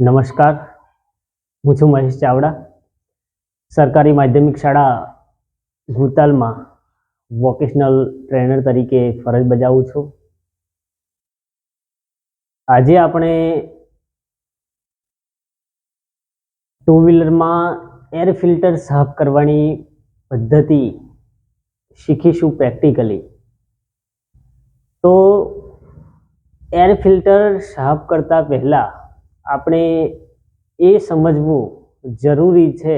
નમસ્કાર, હું છું મહેશ ચાવડા. સરકારી માધ્યમિક શાળા ગુતાલમાં વોકેશનલ ટ્રેનર તરીકે ફરજ બજાવું છું. આજે આપણે ટુ વ્હીલરમાં એર ફિલ્ટર સાફ કરવાની પદ્ધતિ શીખીશું પ્રેક્ટિકલી. તો એર ફિલ્ટર સાફ કરતા પહેલા આપણે એ સમજવું જરૂરી છે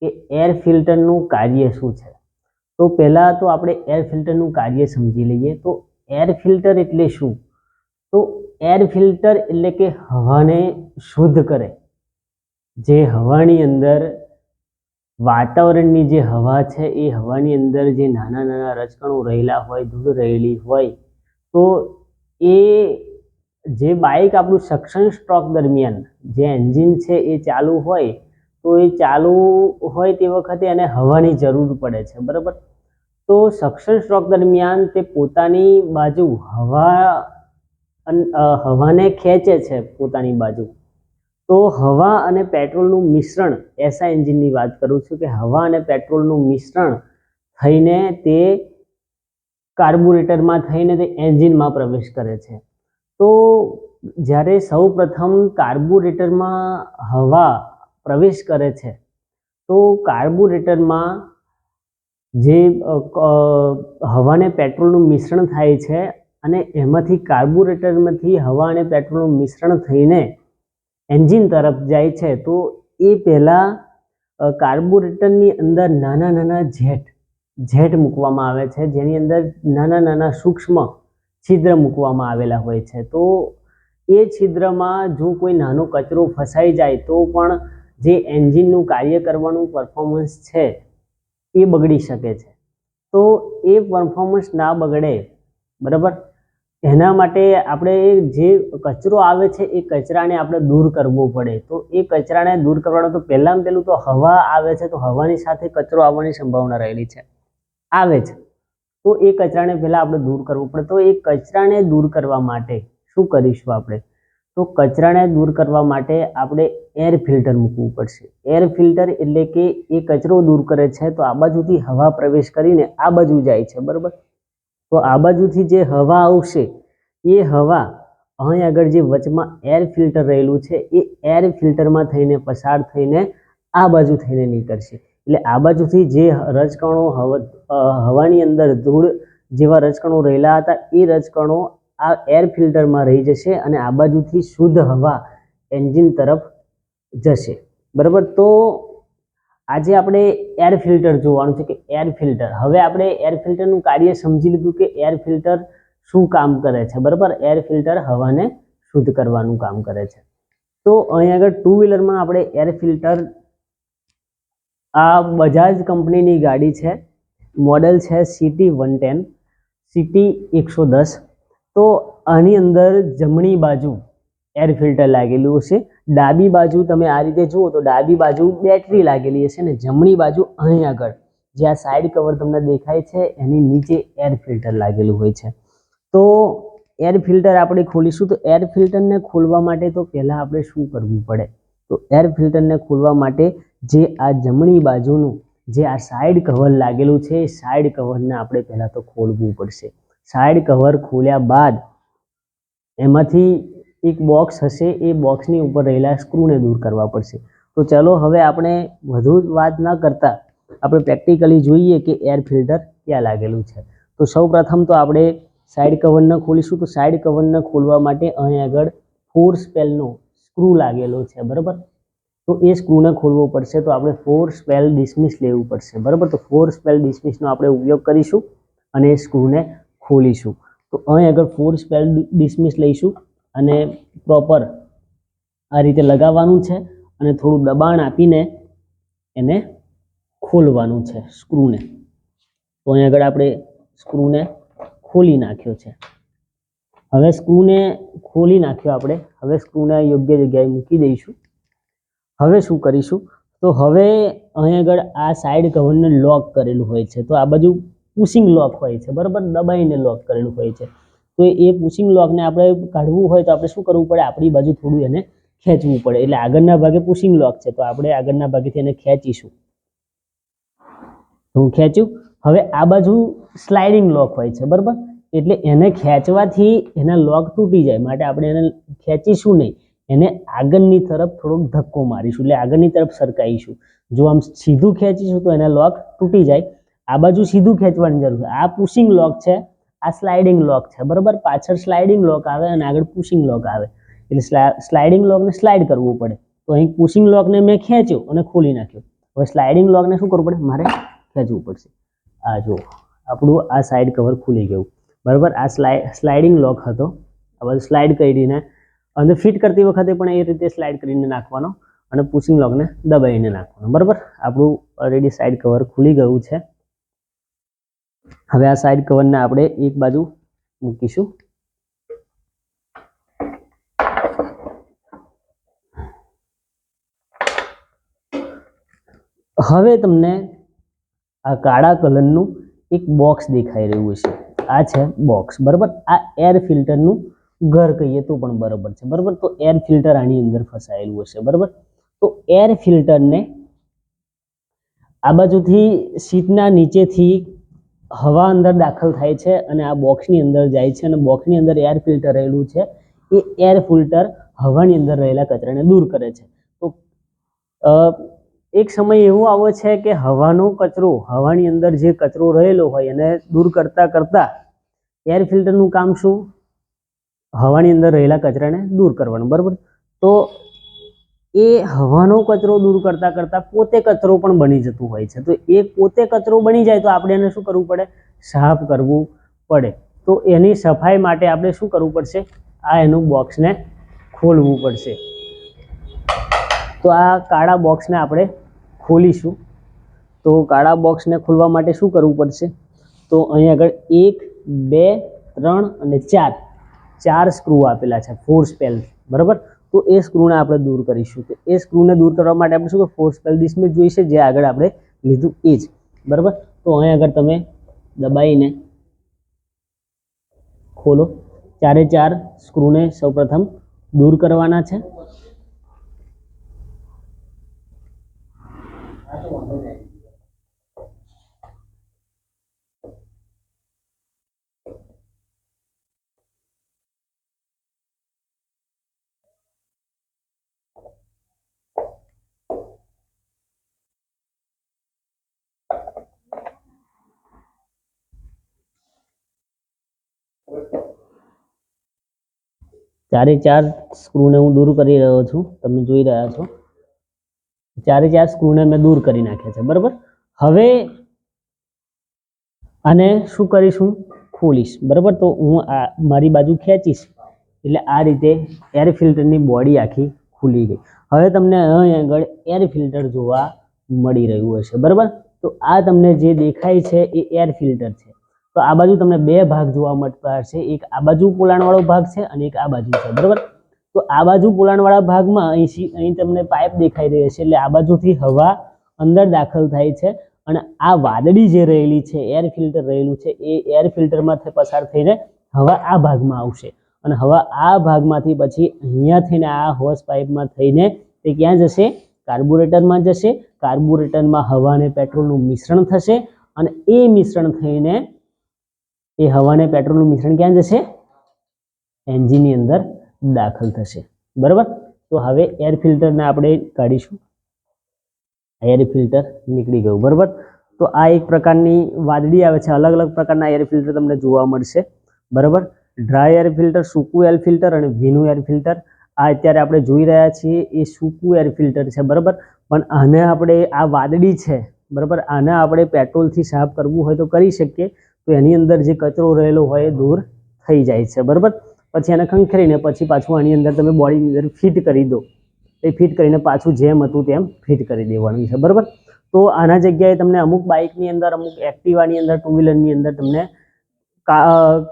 કે એર ફિલ્ટરનું કાર્ય શું છે. તો પહેલાં તો આપણે એર ફિલ્ટરનું કાર્ય સમજી લઈએ. તો એર ફિલ્ટર એટલે શું? તો એર ફિલ્ટર એટલે કે હવાને શુદ્ધ કરે. જે હવાની અંદર વાતાવરણની જે હવા છે એ હવાની અંદર જે નાના નાના રજકણો રહેલા હોય, ધૂળ રહેલી હોય, તો એ જે બાઇક આપણું સક્શન સ્ટ્રોક દરમિયાન જે એન્જિન છે એ ચાલુ હોય, તો એ ચાલુ હોય તે વખતે એને હવાની જરૂર પડે છે, બરાબર. તો સક્શન સ્ટ્રોક દરમિયાન તે પોતાની બાજુ હવાને ખેંચે છે પોતાની બાજુ. તો હવા અને પેટ્રોલનું મિશ્રણ, એસઆઈ એન્જિનની વાત કરું છું કે હવા અને પેટ્રોલનું મિશ્રણ થઈને તે કાર્બોરેટરમાં થઈને તે એન્જિનમાં પ્રવેશ કરે છે. તો જ્યારે સૌ પ્રથમ કાર્બોરેટરમાં હવા પ્રવેશ કરે છે, તો કાર્બોરેટરમાં જે હવા અને પેટ્રોલનું મિશ્રણ થાય છે અને એમાંથી કાર્બોરેટરમાંથી હવા અને પેટ્રોલનું મિશ્રણ થઈને એન્જિન તરફ જાય છે. તો એ પહેલાં કાર્બોરેટરની અંદર નાના નાના જેટ મૂકવામાં આવે છે, જેની અંદર નાના નાના સૂક્ષ્મ છિદ્ર મૂકવામાં આવેલા હોય છે. તો એ છિદ્રમાં જો કોઈ નાનો કચરો ફસાઈ જાય તો પણ જે એન્જિનનું કાર્ય કરવાનું પરફોર્મન્સ છે એ બગડી શકે છે. તો એ પરફોર્મન્સ ના બગડે, બરાબર, એના માટે આપણે જે કચરો આવે છે એ કચરાને આપણે દૂર કરવો પડે. તો એ કચરાને દૂર કરવાનો તો પહેલું તો હવા આવે છે, તો હવાની સાથે કચરો આવવાની સંભાવના રહેલી છે, આવે છે. તો એ કચરાને પહેલાં આપણે દૂર કરવું પડે. તો એ કચરાને દૂર કરવા માટે શું કરીશું આપણે? તો કચરાને દૂર કરવા માટે આપણે એર ફિલ્ટર મૂકવું પડશે. એર ફિલ્ટર એટલે કે એ કચરો દૂર કરે છે, તો આ બાજુથી હવા પ્રવેશ કરીને આ બાજુ જાય છે, બરાબર. તો આ બાજુથી જે હવા આવશે એ હવા અહીં આગળ જે વચમાં એર ફિલ્ટર રહેલું છે એ એર ફિલ્ટરમાં થઈને પસાર થઈને આ બાજુ થઈને નીકળશે. એટલે આ બાજુથી જે રજકણો હવાની અંદર ધૂળ જેવા રજકણો રહેલા હતા એ રજકણો આ એર ફિલ્ટરમાં રહી જશે અને આ બાજુથી શુદ્ધ હવા એન્જિન તરફ જશે, બરાબર. તો આજે આપણે એર ફિલ્ટર જોવાનું છે કે એર ફિલ્ટર, હવે આપણે એર ફિલ્ટરનું કાર્ય સમજી લીધું કે એર ફિલ્ટર શું કામ કરે છે, બરાબર. એર ફિલ્ટર હવાને શુદ્ધ કરવાનું કામ કરે છે. તો અહીં આગળ ટુ વ્હીલરમાં આપણે એર ફિલ્ટર, આ બજાજ કંપનીની ગાડી છે, મોડેલ છે CT110, CT110. તો આની અંદર જમણી બાજુ એર ફિલ્ટર લાગેલું હશે. ડાબી બાજુ તમે આ રીતે જુઓ તો ડાબી બાજુ બેટરી લાગેલી હશે ને જમણી બાજુ અહીં આગળ જે આ સાઈડ કવર તમને દેખાય છે એની નીચે એર ફિલ્ટર લાગેલું હોય છે. તો એર ફિલ્ટર આપણે ખોલીશું. તો એર ફિલ્ટરને ખોલવા માટે તો પહેલાં આપણે શું કરવું પડે? તો એર ફિલ્ટરને ખોલવા માટે જે આ જમણી બાજુનું જે આ સાઈડ કવર લાગેલું છે એ સાઈડ કવરને આપણે પહેલાં તો ખોલવું પડશે. સાઈડ કવર ખોલ્યા બાદ એમાંથી એક બોક્સ હશે, એ બોક્સની ઉપર રહેલા સ્ક્રૂને દૂર કરવા પડશે. તો ચલો હવે આપણે વધુ વાત ન કરતા આપણે પ્રેક્ટિકલી જોઈએ કે એર ફિલ્ટર ક્યાં લાગેલું છે. તો સૌ પ્રથમ તો આપણે સાઈડ કવરને ખોલીશું. તો સાઈડ કવરને ખોલવા માટે અહીં આગળ 4 સ્પેલનો સ્ક્રૂ લાગેલો છે, બરાબર. તો એ સ્ક્રૂને ખોલવો પડશે. તો આપણે 4 સ્પેલ ડિસમિસ લેવું પડશે, બરાબર. તો 4 સ્પેલ ડિસમિસનો આપણે ઉપયોગ કરીશું અને એ સ્ક્રૂને ખોલીશું. તો અહીં આગળ 4 સ્પેલ ડિસમિસ લઈશું અને પ્રોપર આ રીતે લગાવવાનું છે અને થોડું દબાણ આપીને એને ખોલવાનું છે સ્ક્રૂને. તો અહીં આગળ આપણે સ્ક્રૂને ખોલી નાખ્યો છે. હવે સ્ક્રૂને ખોલી નાખ્યો આપણે. હવે સ્ક્રૂને યોગ્ય જગ્યાએ મૂકી દઈશું. હવે શું કરીશું? તો હવે અહીં આગળ આ સાઈડ કવરને લોક કરેલું હોય છે. તો આ બાજુ પુશિંગ લોક હોય છે, બરાબર, દબાઈને લોક કરેલું હોય છે. તો એ પુશિંગ લોકને આપણે કાઢવું હોય તો આપણે શું કરવું પડે? આપણી બાજુ થોડું એને ખેંચવું પડે, એટલે આગળના ભાગે પુશિંગ લોક છે તો આપણે આગળના ભાગેથી એને ખેંચીશું. હું ખેંચ્યું. હવે આ બાજુ સ્લાઇડિંગ લોક હોય છે, બરાબર, એટલે એને ખેંચવાથી એના લોક તૂટી જાય માટે આપણે એને ખેંચીશું નહીં, એને આગળની તરફ થોડોક ધક્કો મારીશું, એટલે આગળની તરફ સરકાઈશું. જો આમ સીધું ખેંચીશું તો એના લોક તૂટી જાય. આ બાજુ સીધું ખેંચવાની જરૂર છે. આ પુશિંગ લોક છે, આ સ્લાઇડિંગ લોક છે, બરાબર. પાછળ સ્લાઇડિંગ લોક આવે અને આગળ પુશિંગ લોક આવે, એટલે સ્લાઇડિંગ લોકને સ્લાઇડ કરવું પડે. તો અહીં પુશિંગ લોકને મેં ખેંચ્યો અને ખોલી નાખ્યો. હવે સ્લાઇડિંગ લોકને શું કરવું પડે? મારે ખેંચવું પડશે. આ જો આપણું આ સાઈડ કવર ખુલી ગયું, બરાબર. આ સ્લાઇડિંગ લોક હતો, આ બધું સ્લાઇડ કરીને અંદર ફિટ કરતી વખતે પણ એ રીતે સ્લાઇડ કરીને નાખવાનો અને પુશિંગ લોકને દબાઈને નાખવાનો, બરાબર. આપણું ઓલરેડી સાઈડ કવર ખુલી ગયું છે. હવે આ સાઈડ કવરને આપણે એક બાજુ મૂકીશું. હવે તમને આ કાળા કલરનું એક બોક્સ દેખાઈ રહ્યું છે. આ છે બોક્સ, બરાબર. આ એર ફિલ્ટરનું ઘર કહીએ તો પણ બરાબર છે, બરાબર. તો એર ફિલ્ટર આની અંદર ફસાયેલું હશે, બરાબર. તો એર ફિલ્ટરને આ બાજુથી સીટના નીચેથી હવા અંદર દાખલ થાય છે અને આ બોક્સની અંદર જાય છે અને બોક્સની અંદર એર ફિલ્ટર રહેલું છે. એ એર ફિલ્ટર હવાની અંદર રહેલા કચરાને દૂર કરે છે. તો એક સમય એવો આવે છે કે હવાનો કચરો, હવાની અંદર જે કચરો રહેલો હોય એને દૂર કરતા કરતા એર ફિલ્ટરનું કામ શું? હવાની અંદર રહેલા કચરાને દૂર કરવાનું, બરાબર. તો એ હવાનો કચરો દૂર કરતા કરતા પોતે કચરો પણ બની જતું હોય છે. તો એ પોતે કચરો બની જાય તો આપણે એને શું કરવું પડે? સાફ કરવું પડે. તો એની સફાઈ માટે આપણે શું કરવું પડશે? આ એનું બોક્સને ખોલવું પડશે. તો આ કાળા બોક્સને આપણે ખોલીશું. તો કાળા બોક્સને ખોલવા માટે શું કરવું પડશે? તો અહીં આગળ 1, 2, 3 અને 4 સ્ક્રૂ આપેલા છે, 4 સ્પેલ, બરાબર. તો એ સ્ક્રૂને આપણે દૂર કરીશું. તો એ સ્ક્રૂને દૂર કરવા માટે આપણે શું કે 4 સ્પેલ ડિસ્મિસ જોઈશે, જે આગળ આપણે લીધું એ જ, બરાબર. તો અહીં આગળ તમે દબાઈને ખોલો. 4 સ્ક્રૂને સૌપ્રથમ દૂર કરવાના છે. ચાર સ્ક્રૂને હું દૂર કરી રહ્યો છું, તમે જોઈ રહ્યા છો. 4 સ્ક્રૂને મેં દૂર કરી નાખ્યા છે, બરાબર. હવે આને શું કરીશું? ખોલીશ, બરાબર. તો હું આ મારી બાજુ ખેંચીશ એટલે આ રીતે એર ફિલ્ટરની બોડી આખી ખુલી ગઈ. હવે તમને અહીં આગળ એર ફિલ્ટર જોવા મળી રહ્યું હશે, બરાબર. તો આ તમને જે દેખાય છે એ એર ફિલ્ટર છે. તો આ બાજુ તમને 2 ભાગ જોવા મળતા હશે, એક આ બાજુ પોલાણવાળો ભાગ છે અને એક આ બાજુ છે, બરાબર. તો આ બાજુ પોલાણવાળા ભાગમાં અહીં તમને પાઇપ દેખાઈ રહી છે, એટલે આ બાજુથી હવા અંદર દાખલ થાય છે અને આ વાદળી જે રહેલી છે, એર ફિલ્ટર રહેલું છે, એ એર ફિલ્ટરમાંથી પસાર થઈને હવા આ ભાગમાં આવશે અને હવા આ ભાગમાંથી પછી અહીંયા થઈને આ હોસ પાઇપમાં થઈને તે ક્યાં જશે? કાર્બોરેટરમાં જશે. કાર્બોરેટરમાં હવા અને પેટ્રોલનું મિશ્રણ થશે અને એ મિશ્રણ થઈને એ હવા અને પેટ્રોલનું મિશ્રણ ક્યાં જશે? એન્જિનની અંદર દાખલ થશે, બરાબર. તો હવે એર ફિલ્ટરને આપણે કાઢીશું. એર ફિલ્ટર નીકળી ગયું, બરાબર. તો આ એક પ્રકારની વાદળી આવે છે, અલગ અલગ પ્રકારના એર ફિલ્ટર તમને જોવા મળશે, બરાબર. ડ્રાય એર ફિલ્ટર, સૂકું એર ફિલ્ટર અને ભીનું એર ફિલ્ટર. આ અત્યારે આપણે જોઈ રહ્યા છીએ એ સૂકું એર ફિલ્ટર છે, બરાબર. પણ આને આપણે આ વાદળી છે, બરાબર, આને આપણે પેટ્રોલથી સાફ કરવું હોય તો કરી શકીએ. તો એની અંદર જે કચરો રહેલો હોય એ દૂર થઈ જાય છે, બરાબર. પછી એને ખંખેરીને પછી પાછું આની અંદર તમે બોડીની અંદર ફિટ કરી દો. એ ફિટ કરીને પાછું જેમ હતું તેમ ફિટ કરી દેવાનું છે, બરાબર. તો આના જગ્યાએ તમને અમુક બાઇકની અંદર, અમુક એક્ટિવાની અંદર, ટુ વ્હીલરની અંદર તમને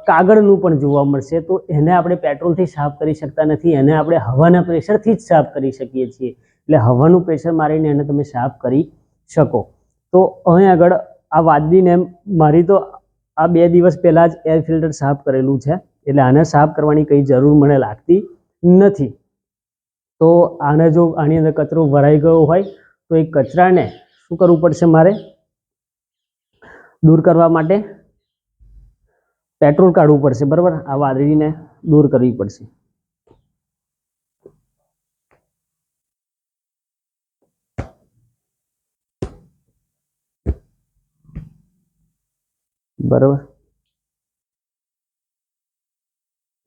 કાગળનું પણ જોવા મળશે. તો એને આપણે પેટ્રોલથી સાફ કરી શકતા નથી, એને આપણે હવાના પ્રેશરથી જ સાફ કરી શકીએ છીએ. એટલે હવાનું પ્રેશર મારીને એને તમે સાફ કરી શકો. તો અહીં આગળ આ વાદળીને મારી તો આ 2 દિવસ પહેલાં જ એર ફિલ્ટર સાફ કરેલું છે, એટલે આને સાફ કરવાની કંઈ જરૂર મને લાગતી નથી. તો આને જો આની અંદર કચરો ભરાઈ ગયો હોય તો એ કચરાને શું કરવું પડશે? મારે દૂર કરવા માટે પેટ્રોલ કાઢવું પડશે, બરાબર? આ વાદળીને દૂર કરવી પડશે. બરાબર,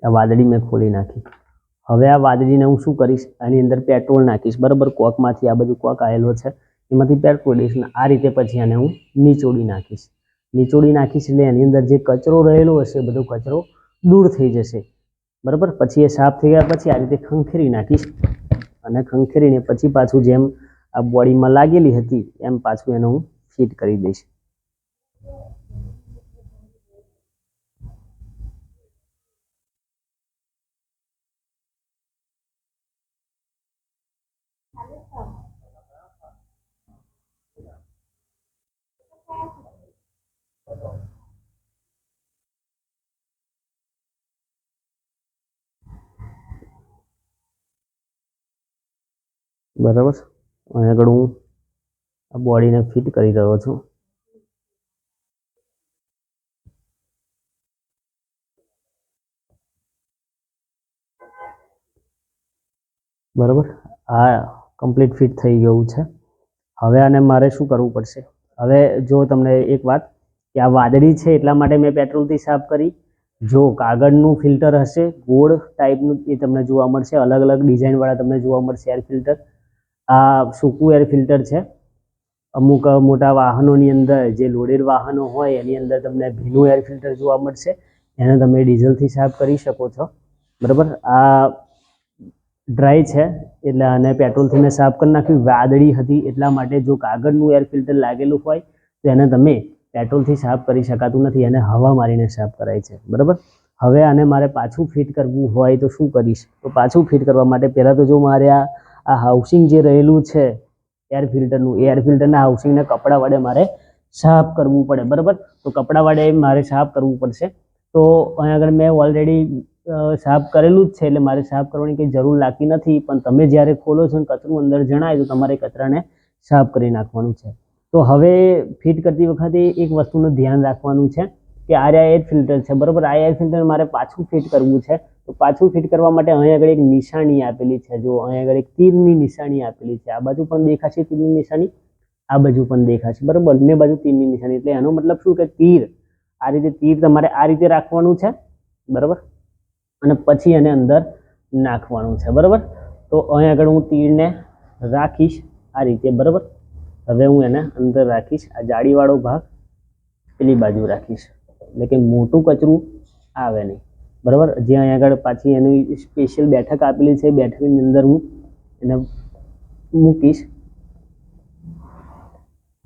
આ વાદળી મેં ખોલી નાખી. હવે આ વાદળીને હું શું કરીશ? આની અંદર પેટ્રોલ નાખીશ, બરાબર? કોકમાંથી આ બધું કોક આવેલો છે એમાંથી પેટ્રોલ દઈશ ને આ રીતે પછી આને હું નીચોડી નાખીશ. નીચોડી નાખીશ એટલે એની અંદર જે કચરો રહેલો હશે બધો કચરો દૂર થઈ જશે, બરાબર? પછી એ સાફ થઈ ગયા પછી આ રીતે ખંખેરી નાખીશ અને ખંખેરીને પછી પાછું જેમ આ બોડીમાં લાગેલી હતી એમ પાછું એને હું ફિટ કરી દઈશ. બરાબર, અહીં આગળ હું આ બોડીને ફિટ કરી રહ્યો છું. બરાબર, આ કમ્પ્લીટ ફિટ થઈ ગયું છે. હવે આને મારે શું કરવું પડશે? હવે જો તમને એક વાત કે આ વાદળી છે એટલા માટે મેં પેટ્રોલથી સાફ કરી. જો કાગળનું ફિલ્ટર હશે ગોળ ટાઈપનું એ તમને જોવા મળશે, અલગ અલગ ડિઝાઇનવાળા તમને જોવા મળશે એર ફિલ્ટર. આ સૂકું એર ફિલ્ટર છે. અમુક મોટા વાહનોની અંદર જે લોડેડ વાહનો હોય એની અંદર તમને ભીનું એર ફિલ્ટર જોવા મળશે, એને તમે ડીઝલથી સાફ કરી શકો છો, બરાબર? આ ડ્રાય છે એટલે આને પેટ્રોલથી મેં સાફ કરી નાખ્યું. વાદળી હતી એટલા માટે જો કાગળનું એર ફિલ્ટર લાગેલું હોય તો એને તમે પેટ્રોલથી સાફ કરી શકાતું નથી, એને હવા મારીને સાફ કરાય છે, બરાબર? હવે આને મારે પાછું ફિટ કરવું હોય તો શું કરીશ? તો પાછું ફિટ કરવા માટે પહેલાં તો જો મારે આ હાઉસિંગ જે રહેલું છે એર ફિલ્ટરનું, એ એર ફિલ્ટરના હાઉસિંગને કપડા વડે મારે સાફ કરવું પડે, બરાબર? તો કપડા વડે મારે સાફ કરવું પડશે. તો અહીં આગળ મેં ઓલરેડી સાફ કરેલું જ છે એટલે મારે સાફ કરવાની કંઈ જરૂર લાગતી નથી. પણ તમે જ્યારે ખોલો છો અને કચરું અંદર જણાય તો તમારે કચરાને સાફ કરી નાખવાનું છે. તો હવે ફિટ કરતી વખતે એક વસ્તુનું ધ્યાન રાખવાનું છે કે આ એર ફિલ્ટર છે, બરાબર? આ એર ફિલ્ટર મારે પાછું ફિટ કરવું છે. તો પાછું ફિટ કરવા માટે અહીં આગળ એક નિશાની આપેલી છે. જો અહીં આગળ એક તીરની નિશાની આપેલી છે. આ બાજુ પણ દેખાશે તીરની નિશાની, આ બાજુ પણ દેખાશે, બરાબર? બંને બાજુ તીરની નિશાની એટલે એનો મતલબ શું કે તીર આ રીતે તીર તમારે આ રીતે રાખવાનું છે, બરાબર? અને પછી એને અંદર નાખવાનું છે, બરાબર? તો અહીં આગળ હું તીરને રાખીશ આ રીતે, બરાબર? હવે હું એને અંદર રાખીશ. આ જાળીવાળો ભાગ પેલી બાજુ રાખીશ એટલે કે મોટું કચરું આવે નહીં, બરાબર? જે અહીં આગળ પાછી એની સ્પેશિયલ બેઠક આપેલી છે બેઠકની અંદર હું એને મૂકીશ.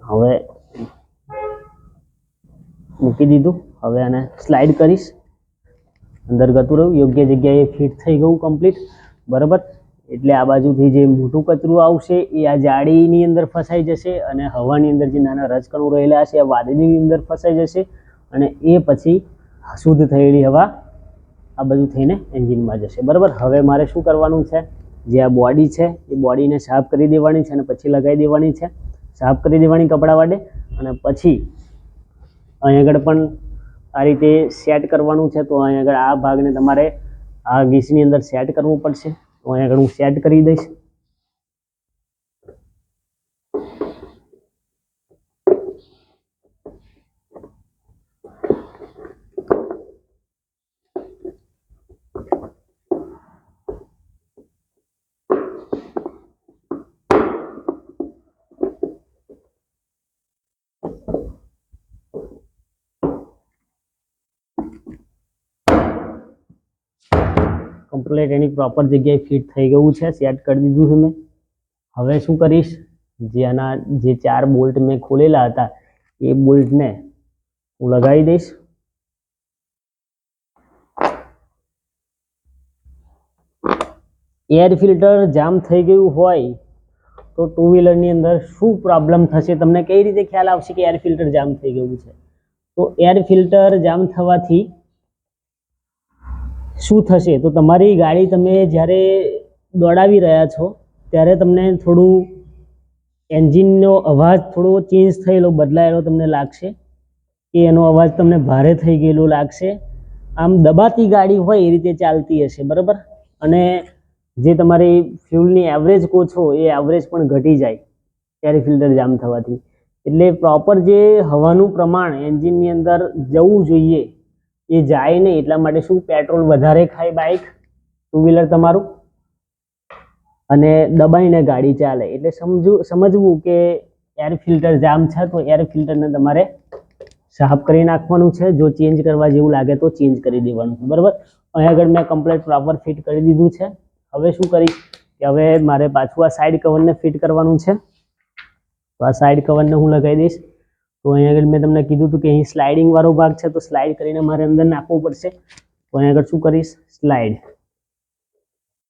હવે મૂકી દીધું. હવે આને સ્લાઇડ કરીશ, અંદર ગતું રહ્યું, યોગ્ય જગ્યાએ ફિટ થઈ ગયું કમ્પ્લીટ, બરાબર? એટલે આ બાજુથી જે મોટું કચરું આવશે એ આ જાળીની અંદર ફસાઈ જશે અને હવાની અંદર જે નાના રજકણો રહેલા છે આ વાદળીની અંદર ફસાઈ જશે અને એ પછી શુદ્ધ થયેલી હવા આ બધું થઈને એન્જિનમાં જશે, બરાબર? હવે મારે શું કરવાનું છે? જે આ બોડી છે એ બોડીને સાફ કરી દેવાની છે અને પછી લગાવી દેવાની છે, સાફ કરી દેવાની કપડા વડે. અને પછી અહીં આગળ પણ આ રીતે સેટ કરવાનું છે. તો અહીં આગળ આ ભાગને તમારે આ ગીસની અંદર સેટ કરવું પડશે. તો અહીં આગળ હું સેટ કરી દઈશ. કમ્પ્લીટ એની પ્રોપર જગ્યાએ ફિટ થઈ ગયું છે, સેટ કરી દીધું છે મેં. હવે શું કરીશ? જે આના જે 4 બોલ્ટ મેં ખોલેલા હતા એ બોલ્ટને હું લગાવી દઈશ. એર ફિલ્ટર જામ થઈ ગયું હોય તો ટુ વ્હીલરની અંદર શું પ્રોબ્લેમ થશે? તમને કઈ રીતે ખ્યાલ આવશે કે એર ફિલ્ટર જામ થઈ ગયું છે? તો એર ફિલ્ટર જામ થવાથી શું થશે? તો તમારી ગાડી તમે જ્યારે દોડાવી રહ્યા છો ત્યારે તમને થોડું એન્જિનનો અવાજ થોડો ચેન્જ થયેલો બદલાયેલો તમને લાગશે કે એનો અવાજ તમને ભારે થઈ ગયેલો લાગશે. આમ દબાતી ગાડી હોય એ રીતે ચાલતી હશે, બરાબર. અને જે તમારી ફ્યુલની એવરેજ કહો છો એ એવરેજ પણ ઘટી જાય એર ફિલ્ટર જામ થવાથી. એટલે પ્રોપર જે હવાનું પ્રમાણ એન્જિનની અંદર જવું જોઈએ એ જાય નહીં. એટલા માટે શું, પેટ્રોલ વધારે ખાય બાઇક, ટુ વ્હીલર તમારું, અને દબાઈને ગાડી ચાલે. એટલે સમજવું કે એર ફિલ્ટર જામ છે તો એર ફિલ્ટરને તમારે સાફ કરી નાખવાનું છે. જો ચેન્જ કરવા જેવું લાગે તો ચેન્જ કરી દેવાનું છે, બરાબર. અહીંયા આગળ મેં કમ્પ્લીટ પ્રોપર ફિટ કરી દીધું છે. હવે શું કરીશ કે હવે મારે પાછું આ સાઈડ કવરને ફિટ કરવાનું છે. તો આ સાઈડ કવરને હું લગાવી દઈશ. તો અહીંયા આગળ મેં તમને કીધું હતું કે અહીં સ્લાઇડિંગ વાળો ભાગ છે તો સ્લાઇડ કરીને મારે અંદર નાખવું પડશે. તો અહીંયા આગળ શું કરીશ, સ્લાઇડ,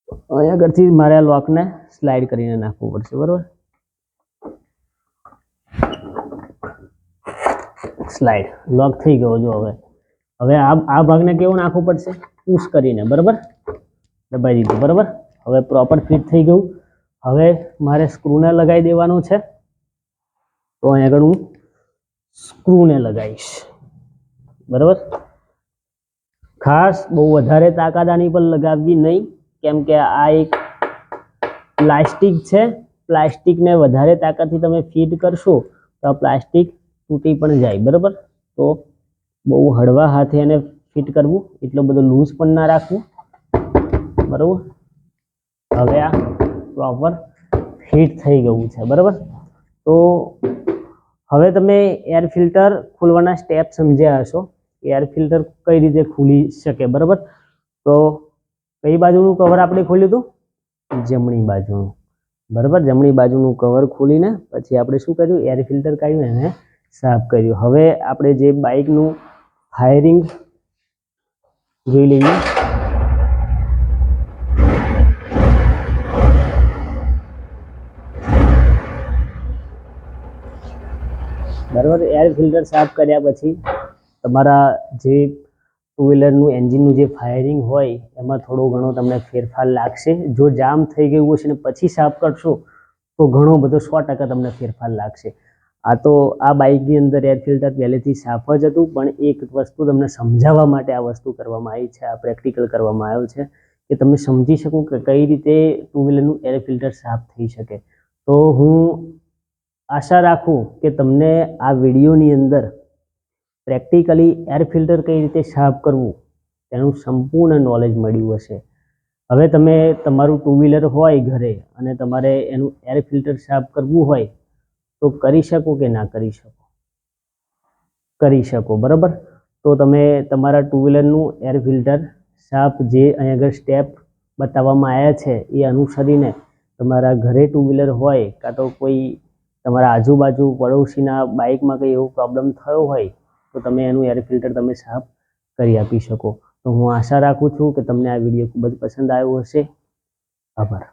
અહીંયા આગળથી મારે આ લોકને સ્લાઇડ કરીને નાખવું પડશે, બરાબર. સ્લાઇડ લોક થઈ ગયો. જો હવે આ ભાગને કેવું નાખવું પડશે, પુશ કરીને, બરાબર, દબાઈ દીધું, બરાબર. હવે પ્રોપર ફિટ થઈ ગયું. હવે મારે સ્ક્રૂને લગાવી દેવાનું છે. તો અહીંયા આગળ હું સ્ક્રૂને લગાવીશ, બરાબર. ખાસ બહુ વધારે તાકાત આની પર લગાવવી નહીં, કેમ કે આ એક પ્લાસ્ટિક છે. પ્લાસ્ટિકને વધારે તાકાતથી તમે ફિટ કરશો તો આ પ્લાસ્ટિક તૂટી પણ જાય, બરાબર. તો બહુ હળવા હાથે એને ફિટ કરવું, એટલો બધો લૂઝ પણ ના રાખવું, બરાબર. હવે આ પ્રોપર ફિટ થઈ ગયું છે, બરાબર. તો હવે તમે એર ફિલ્ટર ખોલવાના સ્ટેપ સમજ્યા હશો. એર ફિલ્ટર કઈ રીતે ખુલી શકે, બરાબર. તો કઈ બાજુનું કવર આપણે ખોલ્યું હતું, જમણી બાજુનું, બરાબર. જમણી બાજુનું કવર ખોલીને પછી આપણે શું કર્યું, એર ફિલ્ટર કાઢ્યું, એને સાફ કર્યું. હવે આપણે જે બાઇકનું ફાયરિંગ જોઈ લઈએ. બરાબર. એર ફિલ્ટર સાફ કર્યા પછી તમારા જે ટુ વ્હીલરનું એન્જિનનું જે ફાયરિંગ હોય એમાં થોડો ઘણો તમને ફેરફાર લાગશે. જો જામ થઈ ગયું હશે ને પછી સાફ કરશો તો ઘણો બધો 100% તમને ફેરફાર લાગશે. તો આ બાઇકની અંદર એર ફિલ્ટર પહેલેથી સાફ જ હતું, પણ એક વસ્તુ તમને સમજાવવા માટે આ વસ્તુ કરવામાં આવી છે, આ પ્રેક્ટિકલ કરવામાં આવ્યું છે કે તમે સમજી શકો કે કઈ રીતે ટુ વ્હીલરનું એર ફિલ્ટર સાફ થઈ શકે. તો હું આશા રાખું કે તમને આ વિડીયોની અંદર પ્રેક્ટિકલી એર ફિલ્ટર કઈ રીતે સાફ કરવું તેનું સંપૂર્ણ નોલેજ મળ્યું હશે. હવે તમે તમારું ટુ વ્હીલર હોય ઘરે અને તમારે એનું એર ફિલ્ટર સાફ કરવું હોય તો કરી શકો કે ના કરી શકો, કરી શકો, બરાબર. તો તમે તમારા ટુ વ્હીલરનું એર ફિલ્ટર સાફ જે અહીં આગળ સ્ટેપ બતાવવામાં આવ્યા છે એ અનુસરીને તમારા ઘરે ટુ વ્હીલર હોય કાં તો કોઈ તમારા આજુબાજુ પડોશીના બાઇકમાં કંઈ એવો પ્રોબ્લેમ થયો હોય તો તમે એનું એર ફિલ્ટર તમે સાફ કરી આપી શકો. તો હું આશા રાખું છું કે તમને આ વિડીયો ખૂબ જ પસંદ આવ્યો હશે. આભાર.